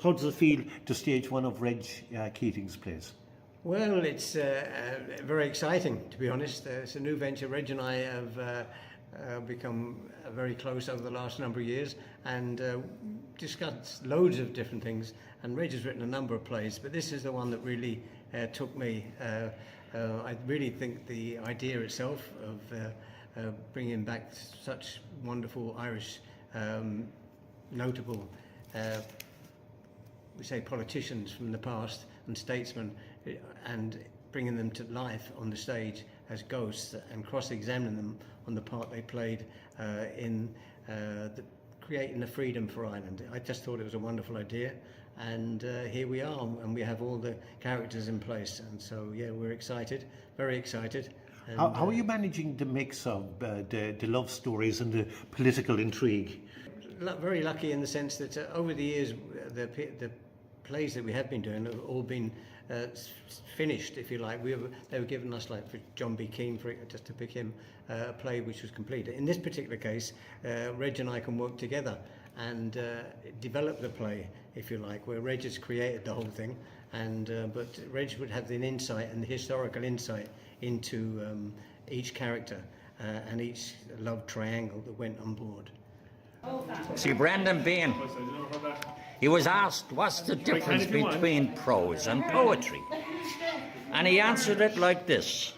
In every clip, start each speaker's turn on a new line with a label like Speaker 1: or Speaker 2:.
Speaker 1: how does it feel to stage one of Reg Keating's plays?
Speaker 2: Well, it's very exciting, to be honest. It's a new venture. Reg and I have become very close over the last number of years and discussed loads of different things. And Reg has written a number of plays, but this is the one that really took me. I really think the idea itself of bringing back such wonderful Irish notable, we say, politicians from the past and statesmen, and bringing them to life on the stage as ghosts and cross-examining them on the part they played in creating a freedom for Ireland. I just thought it was a wonderful idea, and here we are, and we have all the characters in place, and so yeah, we're excited, very excited. And,
Speaker 1: how are you managing the mix of the love stories and the political intrigue?
Speaker 2: Very lucky in the sense that over the years the plays that we have been doing have all been finished, if you like. They were given us, like for John B. Keane, just to pick him, a play which was complete. In this particular case, Reg and I can work together and develop the play, if you like, where Reg has created the whole thing, and but Reg would have the insight and the historical insight into each character and each love triangle that went on board.
Speaker 3: See, Brendan Bean, he was asked, what's the difference between prose and poetry? And he answered it like this.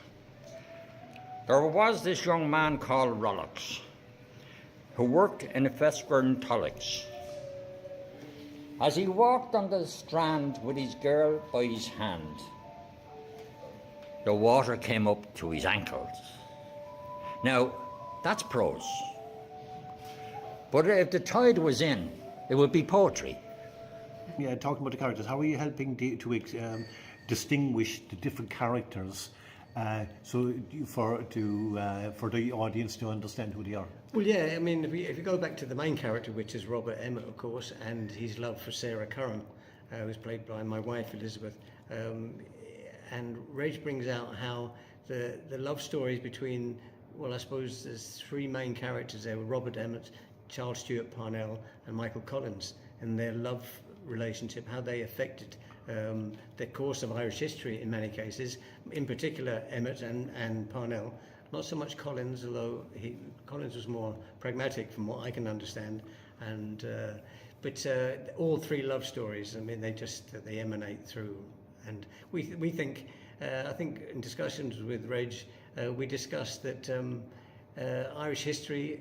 Speaker 3: There was this young man called Rollocks, who worked in a Vesperntolix. As he walked on the strand with his girl by his hand, the water came up to his ankles. Now, that's prose. But if the tide was in, it would be poetry.
Speaker 1: Yeah, talking about the characters, how are you helping to distinguish the different characters for the audience to understand who they are?
Speaker 2: Well, yeah, I mean, if you go back to the main character, which is Robert Emmet, of course, and his love for Sarah Curran, who's played by my wife Elizabeth, and Reg brings out how the love stories between, well, I suppose there's three main characters there: Robert Emmet, Charles Stewart Parnell, and Michael Collins, and their love relationship, how they affected the course of Irish history in many cases, in particular Emmet and Parnell. Not so much Collins, although Collins was more pragmatic from what I can understand, and but all three love stories, I mean, they emanate through, and we think, I think in discussions with Reg, we discussed that Irish history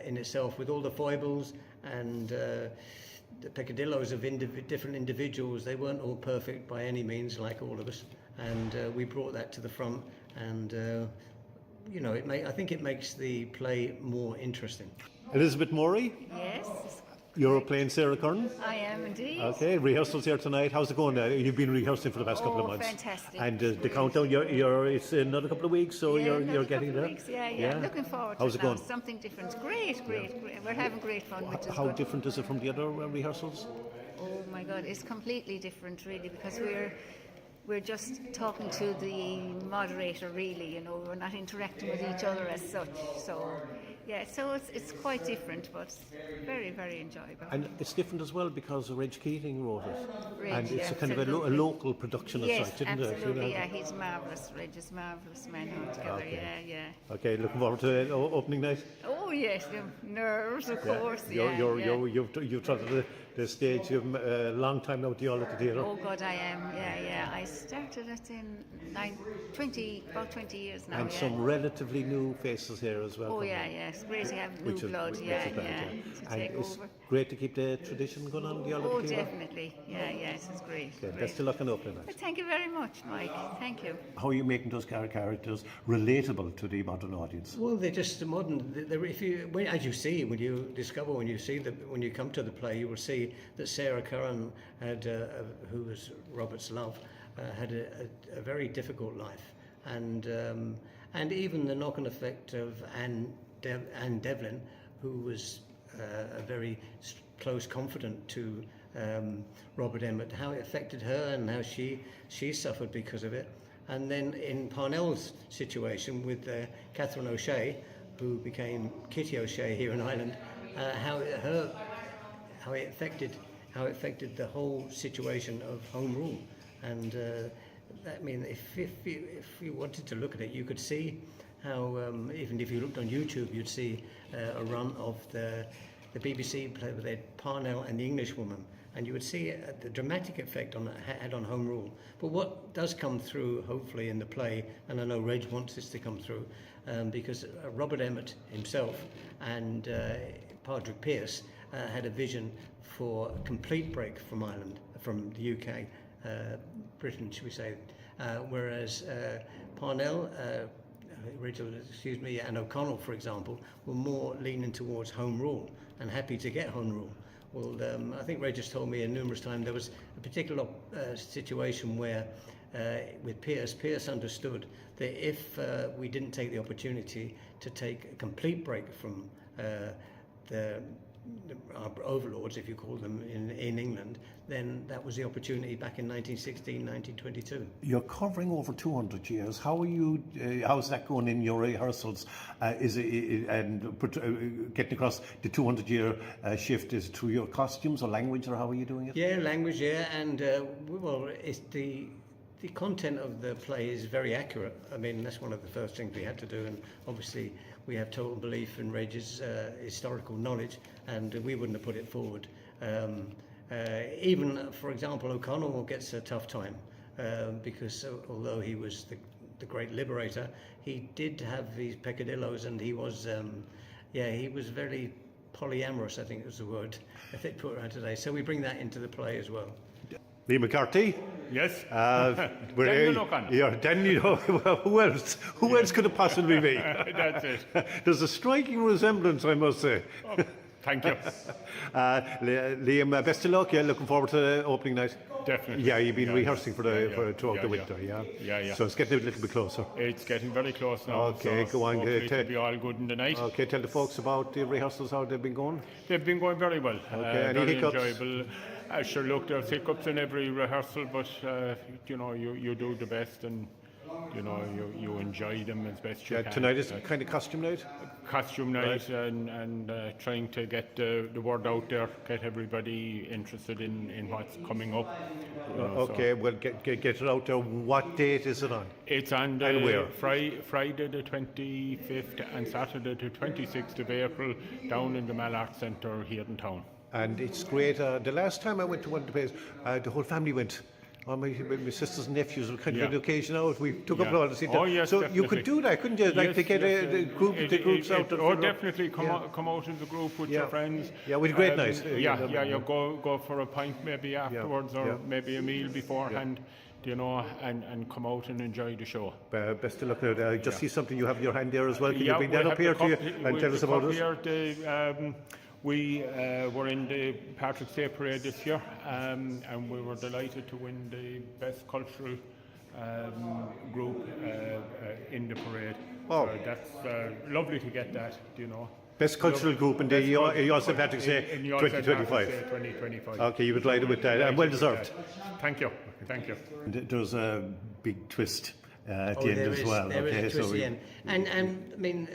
Speaker 2: in itself, with all the foibles and the peccadillos of different individuals, they weren't all perfect by any means, like all of us, and we brought that to the front, and you know, I think it makes the play more interesting.
Speaker 1: Elizabeth Morey?
Speaker 4: Yes.
Speaker 1: You're playing Sarah Curran?
Speaker 4: I am indeed.
Speaker 1: Okay, rehearsals here tonight. How's it going? You've been rehearsing for the past couple of months.
Speaker 4: Fantastic.
Speaker 1: And the countdown, it's another couple of weeks, so
Speaker 4: yeah,
Speaker 1: you're getting there?
Speaker 4: Weeks. Yeah. Looking forward to
Speaker 1: How's it going?
Speaker 4: Something different. Great. We're having great fun, which is
Speaker 1: How
Speaker 4: good.
Speaker 1: different is it from the other rehearsals?
Speaker 4: Oh my God, it's completely different, really, because we're just talking to the moderator, really, you know, we're not interacting with each other as such, so yeah, so it's quite different, but very, very enjoyable.
Speaker 1: And it's different as well because Reg Keating wrote it.
Speaker 4: Reg,
Speaker 1: and it's
Speaker 4: yeah,
Speaker 1: a kind of a local production as such, isn't it?
Speaker 4: Absolutely, yeah, he's marvellous. Reg is marvellous, man altogether,
Speaker 1: Okay.
Speaker 4: yeah.
Speaker 1: Okay, looking forward to opening night.
Speaker 4: Oh yes, nerves, of course,
Speaker 1: You've trotted the stage a long time now at the Youghal Little Theatre.
Speaker 4: Oh God, I am, yeah. I started it in about 20 years now.
Speaker 1: And some relatively new faces here as well.
Speaker 4: Oh yeah, it's great to have new blood, to take
Speaker 1: it's
Speaker 4: over.
Speaker 1: Great to keep the tradition going on in the Youghal Little Theatre.
Speaker 4: Definitely, yes, it's great.
Speaker 1: Okay, best of luck on opening night.
Speaker 4: But thank you very much, Mike. Thank you.
Speaker 1: How are you making those characters relatable to the modern audience?
Speaker 2: Well, they're just modern. As you see, when you come to the play, you will see that Sarah Curran had, who was Robert's love, had a very difficult life, and even the knock-on effect of Anne Devlin, who was a very close confidant to Robert Emmet, how it affected her and how she suffered because of it. And then in Parnell's situation with Catherine O'Shea, who became Kitty O'Shea here in Ireland, how it affected how it affected the whole situation of Home Rule. And I mean, if you wanted to look at it, you could see how, even if you looked on YouTube, you'd see a run of the BBC play with Parnell and the Englishwoman, and you would see the dramatic effect on it had on Home Rule. But what does come through, hopefully, in the play, and I know Reg wants this to come through, because Robert Emmet himself and Padraig Pearse had a vision for a complete break from Ireland, from the UK, Britain, should we say, whereas Parnell, and O'Connell, for example, were more leaning towards Home Rule and happy to get Home Rule. Well, I think Reg has told me numerous times there was a particular situation where, with Pearse understood that if we didn't take the opportunity to take a complete break from our overlords, if you call them, in England, then that was the opportunity back in 1916, 1922.
Speaker 1: You're covering over 200 years. How are you? How's that going in your rehearsals? Getting across the 200-year shift is through your costumes or language, or how are you doing it?
Speaker 2: Yeah, language. Yeah, and well, it's the content of the play is very accurate. I mean, that's one of the first things we had to do, and obviously we have total belief in Reg's historical knowledge, and we wouldn't have put it forward. Even, for example, O'Connell gets a tough time because although he was the great liberator, he did have these peccadillos, and he was, he was very polyamorous, I think was the word that they put around today. So we bring that into the play as well.
Speaker 1: Lee McCarthy?
Speaker 5: Yes.
Speaker 1: Daniel O'Connor. Yeah, Daniel. Who else? Who else could it possibly be?
Speaker 5: That's it.
Speaker 1: There's a striking resemblance, I must say.
Speaker 5: Oh, thank you.
Speaker 1: Liam, best of luck. Yeah, looking forward to the opening night.
Speaker 5: Definitely.
Speaker 1: Yeah, you've been rehearsing for throughout the winter.
Speaker 5: Yeah.
Speaker 1: So it's getting a little bit closer.
Speaker 5: It's getting very close now.
Speaker 1: Okay,
Speaker 5: so
Speaker 1: go on.
Speaker 5: It'll be all good in the night.
Speaker 1: Okay, tell the folks about the rehearsals, how they've been going.
Speaker 5: They've been going very well.
Speaker 1: Okay, any
Speaker 5: very
Speaker 1: hiccups?
Speaker 5: enjoyable. Sure, look, there's hiccups in every rehearsal, but you do the best, and you enjoy them as best you can.
Speaker 1: Tonight is kind of costume night.
Speaker 5: Costume night, and trying to get the word out there, get everybody interested in what's coming up.
Speaker 1: Okay, well, get it out there. What date is it on?
Speaker 5: It's on
Speaker 1: and where?
Speaker 5: Friday the 25th and Saturday the 26th of April down in the Mal Arts Centre here in town.
Speaker 1: And it's great. The last time I went to one of the plays, the whole family went. My sisters and nephews were kind of an occasion out. We took up a lot of seat.
Speaker 5: Yes,
Speaker 1: so
Speaker 5: definitely.
Speaker 1: you could do that, couldn't you? Like to get the groups out.
Speaker 5: Definitely come out as a group with your friends.
Speaker 1: Yeah, with a great night.
Speaker 5: Go for a pint maybe afterwards, or maybe a meal beforehand. And come out and enjoy the show.
Speaker 1: Best of luck. I just see something you have in your hand there as well. Can you bring that up here to you and tell us about it?
Speaker 5: We were in the Patrick's Day Parade this year, and we were delighted to win the Best Cultural Group in the parade.
Speaker 1: Oh.
Speaker 5: So that's lovely to get that,
Speaker 1: Best Cultural Group in the Youghal St Patrick's Day 2025. Okay, you were delighted with that, and well deserved.
Speaker 5: Thank you.
Speaker 1: There's a big twist at the end as well.
Speaker 2: There is a twist at the end. And I mean,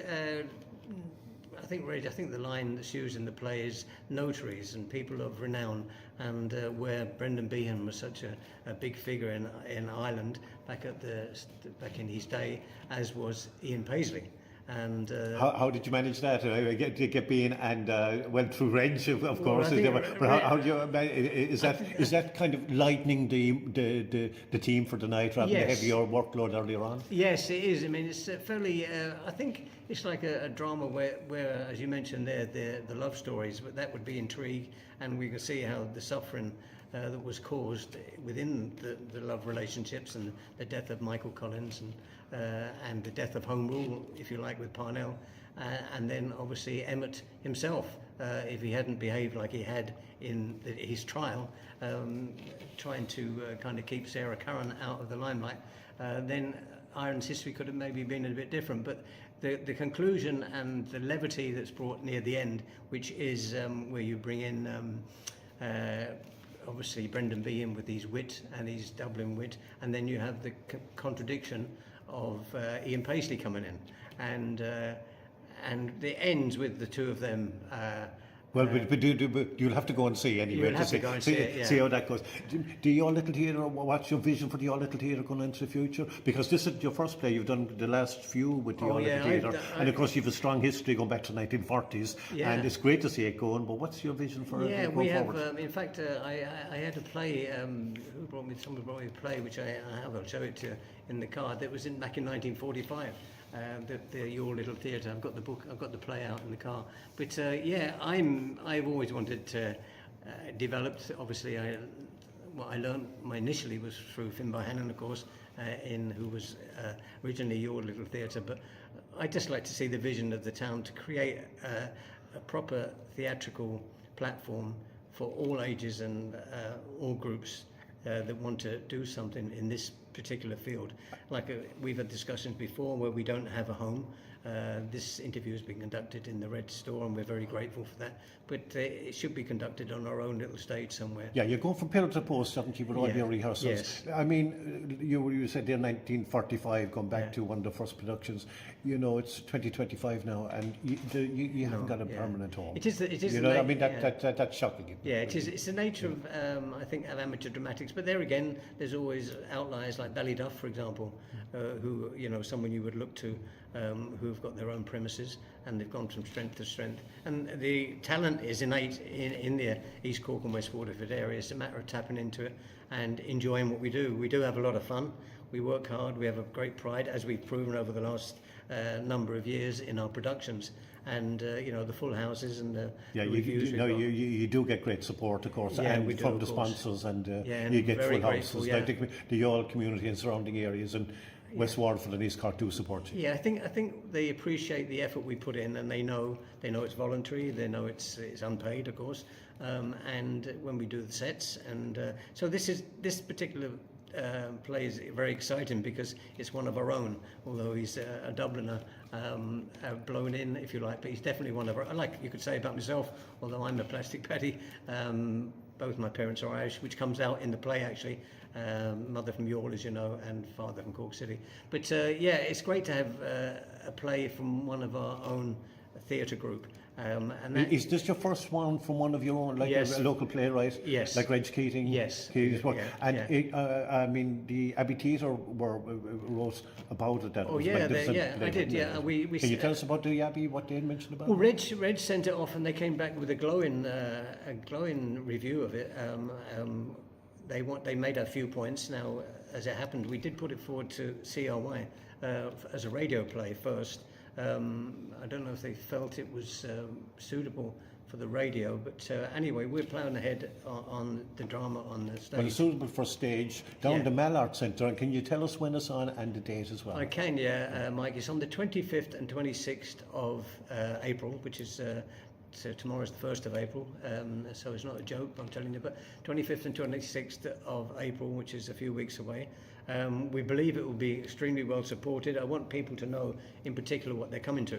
Speaker 2: I think the line that's used in the play is notaries and people of renown, and where Brendan Behan was such a big figure in Ireland back in his day, as was Ian Paisley. And
Speaker 1: how did you manage that? Get Behan and went through Reg, of course. Is that kind of lightening the team for the night rather than heavier workload earlier on?
Speaker 2: Yes, it is. I mean, it's fairly. I think it's like a drama where, as you mentioned there, the love stories, but that would be intrigue, and we can see how the suffering that was caused within the love relationships, and the death of Michael Collins, and the death of Home Rule, if you like, with Parnell, and then obviously Emmet himself, if he hadn't behaved like he had in his trial, trying to kind of keep Sarah Curran out of the limelight, then Ireland's history could have maybe been a bit different. But the conclusion and the levity that's brought near the end, which is where you bring in obviously Brendan Behan with his wit and his Dublin wit, and then you have the contradiction of Ian Paisley coming in, and it ends with the two of them
Speaker 1: Well, but you'll have to go and see anyway.
Speaker 2: You'll have to go and see it, yeah.
Speaker 1: See how that goes. Do Youghal Little Theatre, what's your vision for the Youghal Little Theatre going into the future? Because this is your first play, you've done the last few with the Youghal Little Theatre, and of course you've a strong history going back to the 1940s, and it's great to see it going, but what's your vision for it going
Speaker 2: we have,
Speaker 1: forward?
Speaker 2: in fact, I had a play, someone brought me a play, which I have, I'll show it to you in the card, that was back in 1945. The Youghal Little Theatre. I've got the book. I've got the play out in the car. But I've always wanted to develop. Obviously, what I learned initially was through Finn Bohannon, of course, who was originally Youghal Little Theatre. But I just like to see the vision of the town to create a proper theatrical platform for all ages and all groups that want to do something in this particular field. Like we've had discussions before where we don't have a home. This interview has been conducted in the Red Store, and we're very grateful for that. But it should be conducted on our own little stage somewhere.
Speaker 1: Yeah, you're going from pillar to post, haven't you, with all your rehearsals?
Speaker 2: Yes.
Speaker 1: I mean, you said there 1945, going back to one of the first productions. You know, it's 2025 now, and you haven't got a permanent home.
Speaker 2: It is.
Speaker 1: You know, I mean, that's shocking.
Speaker 2: Yeah, it is. It's the nature of, I think, of amateur dramatics. But there again, there's always outliers like Ballyduff, for example, who, you know, someone you would look to, who've got their own premises and they've gone from strength to strength. And the talent is innate in the East Cork and West Waterford area. It's a matter of tapping into it and enjoying what we do. We do have a lot of fun. We work hard. We have a great pride, as we've proven over the last number of years in our productions. And you know, the full houses and the reviews.
Speaker 1: You do get great support, of course, and from the sponsors, and you get full houses.
Speaker 2: Yeah.
Speaker 1: Like the Youghal community and surrounding areas, and West Waterford and East Cork do support you.
Speaker 2: Yeah, I think they appreciate the effort we put in, and they know it's voluntary. They know it's unpaid, of course. And when we do the sets, and so this particular play is very exciting because it's one of our own. Although he's a Dubliner, blown in, if you like, but he's definitely one of our. Like you could say about myself, although I'm a plastic Paddy. Both my parents are Irish, which comes out in the play actually. Mother from Youghal, as you know, and father from Cork City. But it's great to have a play from one of our own theatre group. And
Speaker 1: is this your first one from one of your own, like a local playwright?
Speaker 2: Yes.
Speaker 1: Like Reg Keating?
Speaker 2: Yes.
Speaker 1: I mean, the Abbey Theatre wrote about it.
Speaker 2: I did. Yeah,
Speaker 1: Can you tell us about the Abbey? What they mentioned about
Speaker 2: it?
Speaker 1: Well,
Speaker 2: Reg sent it off, and they came back with a glowing review of it. They made a few points. Now, as it happened, we did put it forward to CRY as a radio play first. I don't know if they felt it was suitable for the radio, but anyway, we're ploughing ahead on the drama on the stage.
Speaker 1: Well, it's suitable for stage down the Mallard Centre. And can you tell us when it's on and the date as well?
Speaker 2: I can, Mike. It's on the 25th and 26th of April, which is so tomorrow's the 1st of April, so it's not a joke, I'm telling you, but 25th and 26th of April, which is a few weeks away. We believe it will be extremely well supported. I want people to know in particular what they're coming to.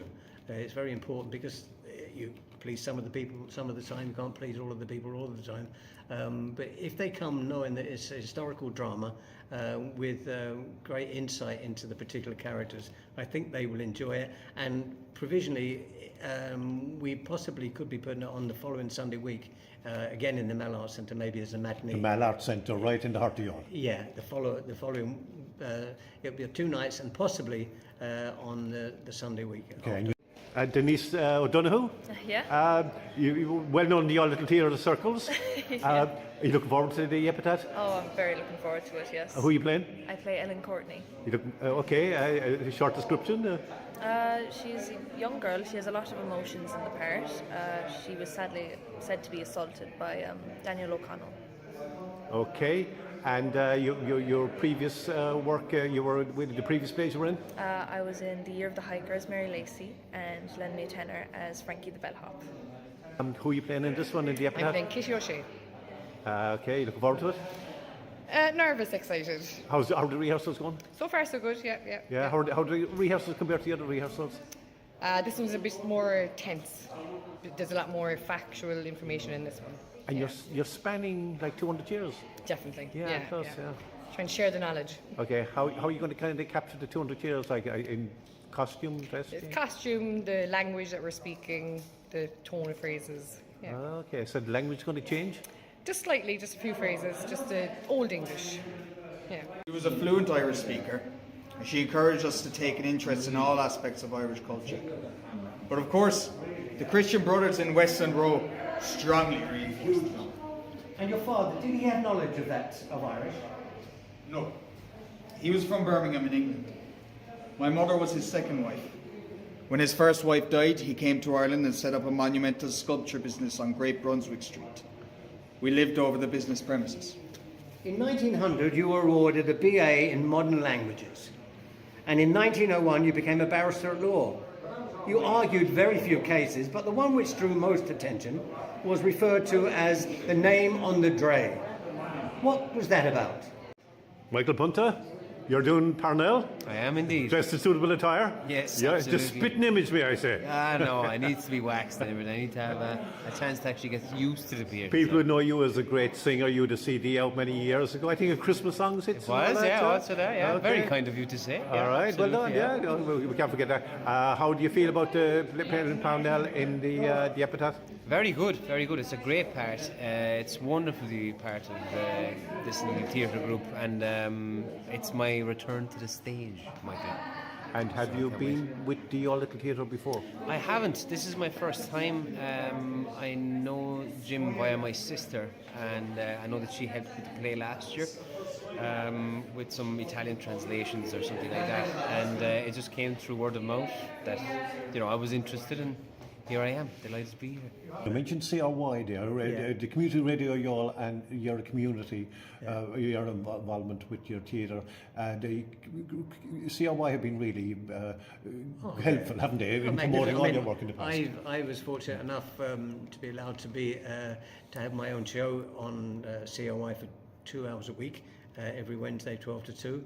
Speaker 2: It's very important because you please some of the people some of the time, you can't please all of the people all of the time. But if they come knowing that it's a historical drama with great insight into the particular characters, I think they will enjoy it. And provisionally, we possibly could be putting it on the following Sunday week, again in the Mallard Centre, maybe as a matinee.
Speaker 1: The Mallard Centre, right in the heart of Youghal.
Speaker 2: Yeah, the following, it'll be 2 nights and possibly on the Sunday week.
Speaker 1: Okay. Denise O'Donoghue. You well known in the Youghal Little Theatre circles. Are you looking forward to the Epitaph?
Speaker 6: Oh, I'm very looking forward to it, yes.
Speaker 1: Who are you playing?
Speaker 6: I play Ellen Courtney.
Speaker 1: You look, a short description?
Speaker 6: She's a young girl. She has a lot of emotions in the part. She was sadly said to be assaulted by Daniel O'Connell.
Speaker 1: Okay. And your previous work, you were with the previous plays you were in?
Speaker 6: I was in The Year of the Hiker as Mary Lacey and Lend Me a Tenner as Frankie the Bellhop.
Speaker 1: Who are you playing in this one, in the Epitaph?
Speaker 7: I'm playing Kitty O'Shea.
Speaker 1: Okay, looking forward to it?
Speaker 7: Nervous, excited.
Speaker 1: How are the rehearsals going?
Speaker 7: So far so good, yeah.
Speaker 1: How do the rehearsals compare to the other rehearsals?
Speaker 7: This one's a bit more tense. There's a lot more factual information in this one.
Speaker 1: And you're spanning like 200 years?
Speaker 7: Definitely.
Speaker 1: Yeah.
Speaker 7: Try and share the knowledge.
Speaker 1: Okay, how are you going to kind of capture the 200 years, like in costume, dress?
Speaker 7: It's costume, the language that we're speaking, the tone of phrases. Yeah.
Speaker 1: Okay, so the language is going to change?
Speaker 7: Just slightly, just a few phrases, just Old English. Yeah.
Speaker 8: She was a fluent Irish speaker. She encouraged us to take an interest in all aspects of Irish culture. But of course, the Christian Brothers in West End Row strongly reinforced it.
Speaker 2: And your father, did he have knowledge of Irish?
Speaker 8: No. He was from Birmingham in England. My mother was his second wife. When his first wife died, he came to Ireland and set up a monumental sculpture business on Great Brunswick Street. We lived over the business premises.
Speaker 2: In 1900, you were awarded a BA in Modern Languages. And in 1901, you became a barrister at law. You argued very few cases, but the one which drew most attention was referred to as the name on the dray. What was that about?
Speaker 1: Michael Punter, you're doing Parnell?
Speaker 9: I am indeed.
Speaker 1: Dressed in suitable attire?
Speaker 9: Yes,
Speaker 1: Yeah,
Speaker 9: absolutely.
Speaker 1: just spitting image me, I say.
Speaker 9: No, I need to be waxed and everything. I need to have a chance to actually get used to the beard.
Speaker 1: People who know you as a great singer, you had a CD out many years ago. I think a Christmas songs hits.
Speaker 9: It was, yeah, also that, yeah.
Speaker 1: Okay.
Speaker 9: Very kind of you to say.
Speaker 1: All right, well done, yeah. No, we can't forget that. How do you feel about playing in Parnell in the Epitaph?
Speaker 9: Very good, very good. It's a great part. It's wonderful to be part of this little theatre group, and it's my return to the stage, Michael.
Speaker 1: And have you been with the Youghal Little Theatre before?
Speaker 9: I haven't. This is my first time. I know Jim via my sister, and I know that she helped with the play last year with some Italian translations or something like that. And it just came through word of mouth that I was interested in. Here I am, delighted to be here.
Speaker 1: You mentioned CRY there, the community radio Youghal and your community, your involvement with your theatre. The CRY have been really helpful, haven't they, in promoting all your work in the past?
Speaker 2: I was fortunate enough to be allowed to have my own show on CRY for 2 hours a week, every Wednesday, 12 to 2.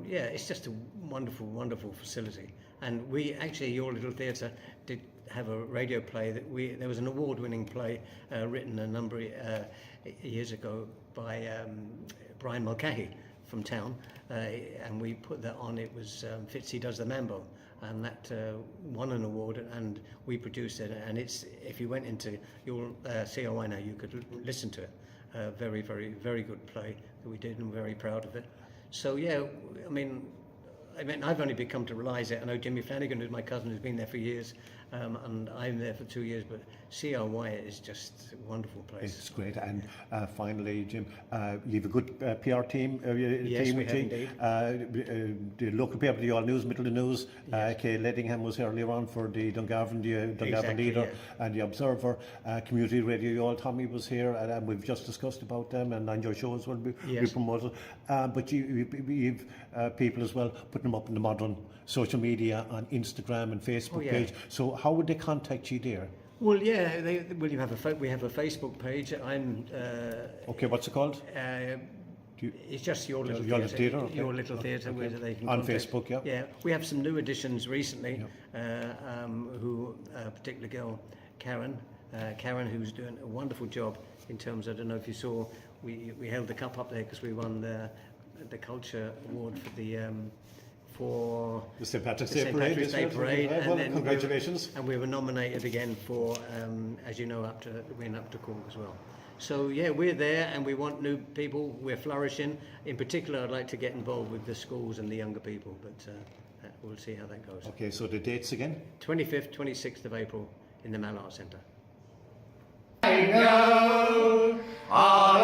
Speaker 2: It's just a wonderful, wonderful facility. And we actually, Youghal Little Theatre, did have a radio play there was an award-winning play written a number of years ago by Brian Mulcahy from town, and we put that on. It was Fitzy Does the Mambo, and that won an award, and we produced it. And if you went into your COI now, you could listen to it. Very, very, very good play that we did, and we're very proud of it. So I mean, I've only become to realise it. I know Jimmy Flanagan, who's my cousin, who's been there for years, and I'm there for 2 years, but CRY is just a wonderful place.
Speaker 1: It's great. And finally, Jim, you have a good PR team.
Speaker 2: Yes, we have indeed.
Speaker 1: The local paper, the All News, Middle of the News.
Speaker 2: Yes.
Speaker 1: Kay Ledingham was earlier on for the Dungarvan,
Speaker 2: Exactly,
Speaker 1: Leader,
Speaker 2: yeah.
Speaker 1: and the Observer. Community Radio Youghal, Tommy was here, and we've just discussed about them, and on your shows will be promoted. But you've people as well putting them up in the modern social media on Instagram and Facebook page. So how would they contact you there?
Speaker 2: Well, we have a Facebook page. I'm.
Speaker 1: Okay, what's it called?
Speaker 2: It's just Your Little
Speaker 1: Your
Speaker 2: Theatre.
Speaker 1: Theatre, okay.
Speaker 2: Your Little Theatre, where they can
Speaker 1: on
Speaker 2: contact.
Speaker 1: Facebook, yeah.
Speaker 2: Yeah, we have some new additions recently. Who, a particular girl, Karen, who's doing a wonderful job in terms. I don't know if you saw, we held the cup up there because we won the Culture Award for the
Speaker 1: St. Patrick's
Speaker 2: Day Parade.
Speaker 1: Well, congratulations.
Speaker 2: And we were nominated again for, as you know, we're up to Cork as well. So we're there, and we want new people. We're flourishing. In particular, I'd like to get involved with the schools and the younger people, but we'll see how that goes.
Speaker 1: Okay, so the dates again?
Speaker 2: 25th, 26th of April in the Mal Art Centre.
Speaker 3: I know all